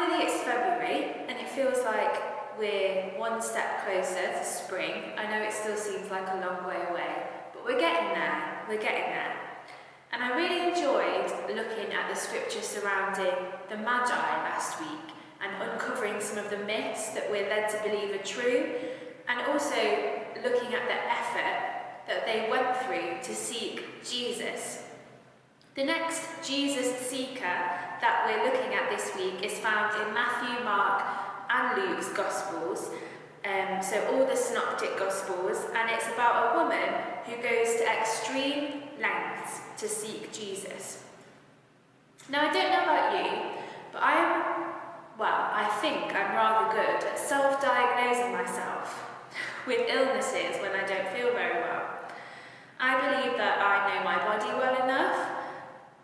Finally, it's February, and it feels like we're one step closer to spring. I know it still seems like a long way away, but we're getting there. We're getting there. And I really enjoyed looking at the scripture surrounding the Magi last week and uncovering some of the myths that we're led to believe are true, and also looking at the effort that they went through to seek Jesus. The next Jesus seeker that we're looking at this week is found in Matthew, Mark and Luke's Gospels, so all the synoptic Gospels, and it's about a woman who goes to extreme lengths to seek Jesus. Now, I don't know about you, but I think I'm rather good at self-diagnosing myself with illnesses when I don't feel very well. I believe that I know my body well enough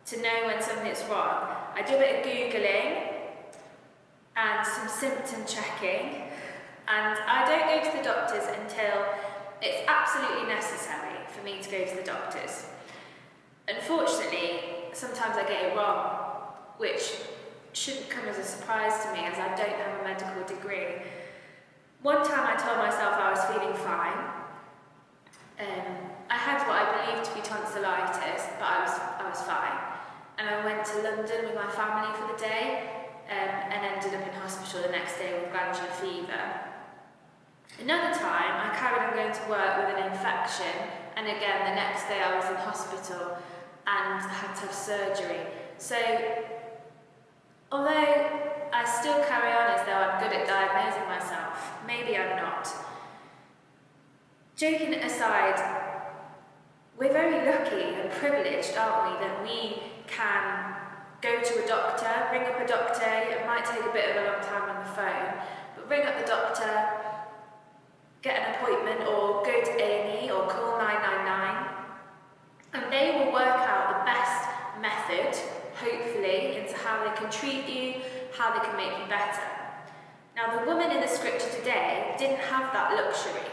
to know when something's wrong. I do a bit of Googling and some symptom checking, and I don't go to the doctors until it's absolutely necessary for me to go to the doctors. Unfortunately, sometimes I get it wrong, which shouldn't come as a surprise to me as I don't have a medical degree. One time I told myself I was feeling fine. I had what I believed to be tonsillitis, but I was fine. And I went to London with my family for the day and ended up in hospital the next day with glandular fever. Another time, I carried on going to work with an infection, and again the next day I was in hospital and had to have surgery. So, although I still carry on as though I'm good at diagnosing myself, maybe I'm not. Joking aside, we're very lucky and privileged, aren't we, that we can go to a doctor, ring up a doctor. It might take a bit of a long time on the phone, but ring up the doctor, get an appointment, or go to A&E or call 999, and they will work out the best method, hopefully, into how they can treat you, how they can make you better. Now, the woman in the scripture today didn't have that luxury.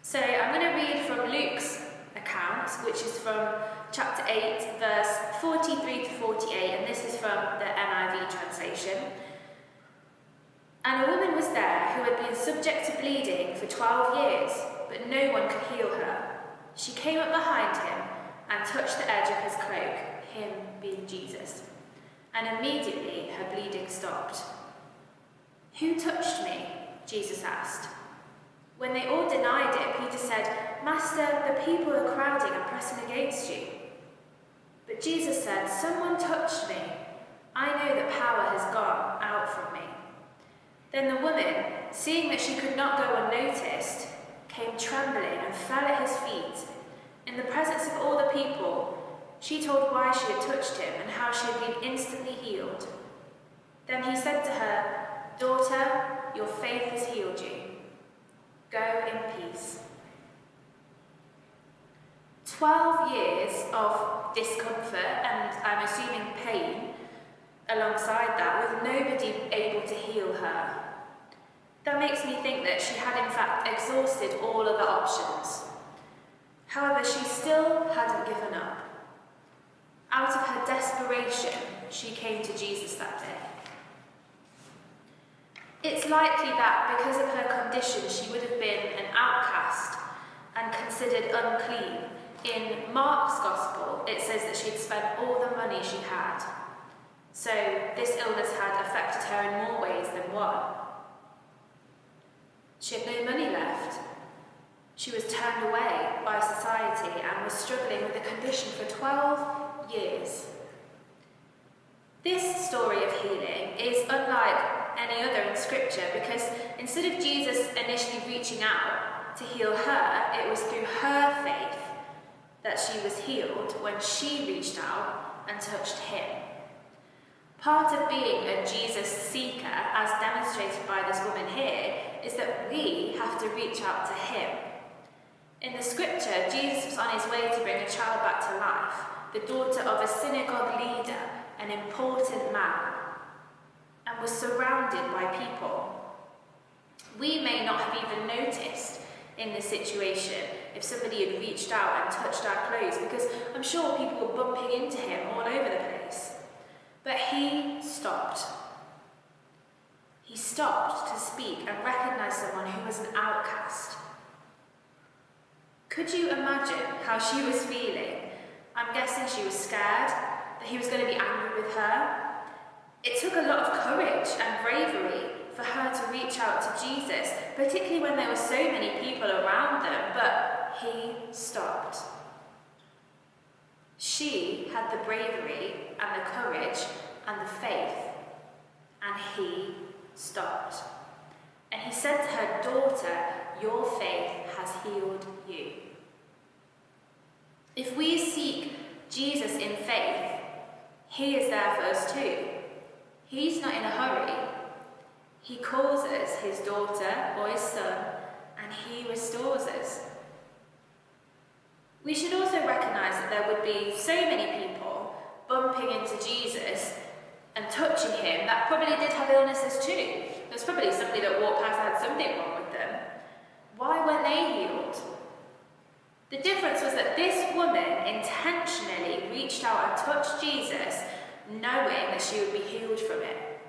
So I'm going to read from Luke's account, which is from chapter 8, verse 43 to 48, and this is from the NIV translation. And a woman was there who had been subject to bleeding for 12 years, but no one could heal her. She came up behind him and touched the edge of his cloak, him being Jesus, and immediately her bleeding stopped. "Who touched me?" Jesus asked. When they all denied it, Peter said, "Master, the people are crowding and pressing against you." But Jesus said, "Someone touched me. I know that power has gone out from me." Then the woman, seeing that she could not go unnoticed, came trembling and fell at his feet. In the presence of all the people, she told why she had touched him and how she had been instantly healed. Then he said to her, "Daughter, your faith has healed you. Go in peace." 12 years of discomfort and, I'm assuming, pain alongside that, with nobody able to heal her. That makes me think that she had in fact exhausted all other options. However, she still hadn't given up. Out of her desperation, she came to Jesus that day. It's likely that because of her condition, she would have been an outcast and considered unclean. In Mark's Gospel, it says that she'd spent all the money she had. So this illness had affected her in more ways than one. She had no money left. She was turned away by society and was struggling with the condition for 12 years. This story of healing is unlike any other in scripture, because instead of Jesus initially reaching out to heal her, it was through her faith that she was healed when she reached out and touched him. Part of being a Jesus seeker, as demonstrated by this woman here, is that we have to reach out to him. In the scripture, Jesus was on his way to bring a child back to life, the daughter of a synagogue leader, an important man, and was surrounded by people. We may not have even noticed in this situation if somebody had reached out and touched our clothes, because I'm sure people were bumping into him all over the place. But he stopped. He stopped to speak and recognize someone who was an outcast. Could you imagine how she was feeling? I'm guessing she was scared that he was going to be angry with her. It took a lot of courage and bravery for her to reach out to Jesus, particularly when there were so many people around them, but he stopped. She had the bravery and the courage and the faith, and he stopped. And he said to her, "Daughter, your faith has healed you." If we seek Jesus in faith, he is there for us too. He's not in a hurry. He calls us his daughter or his son, and he restores us. We should also recognise that there would be so many people bumping into Jesus and touching him that probably did have illnesses too. There's probably somebody that walked past that had something wrong with them. Why weren't they healed? The difference was that this woman intentionally reached out and touched Jesus, knowing that she would be healed from it.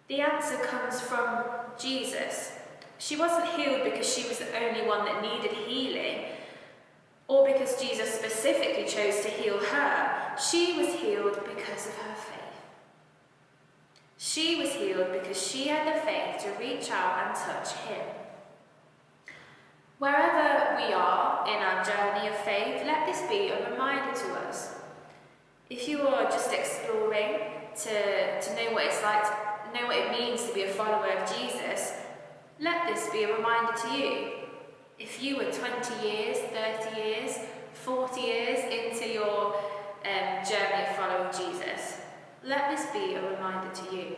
The answer comes from Jesus. She wasn't healed because she was the only one that needed healing, or because Jesus specifically chose to heal her. She was healed because of her faith. She was healed because she had the faith to reach out and touch him. Wherever we are in our journey of faith, let this be a reminder to us. If you are just exploring to know what it's like, know what it means to be a follower of Jesus, let this be a reminder to you. If you were 20 years, 30 years, 40 years into your journey of following Jesus, let this be a reminder to you.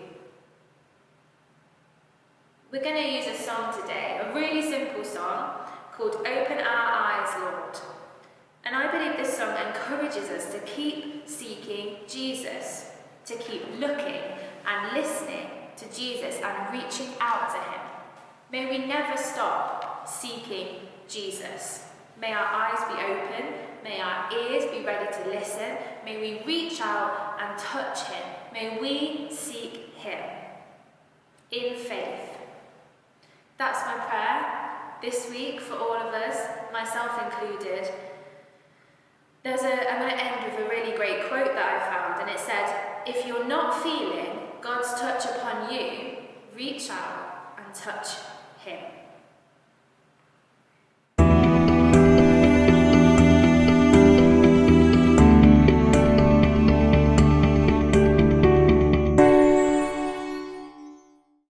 We're going to use a song today, a really simple song called "Open Our Eyes, Lord." And I believe this song encourages us to keep seeking Jesus, to keep looking and listening to Jesus and reaching out to him. May we never stop seeking Jesus. May our eyes be open, may our ears be ready to listen, may we reach out and touch him, may we seek him in faith. That's my prayer this week for all of us, myself included. I'm going to end with a really great quote that I found, and it said, "If you're not feeling God's touch upon you, reach out and touch him."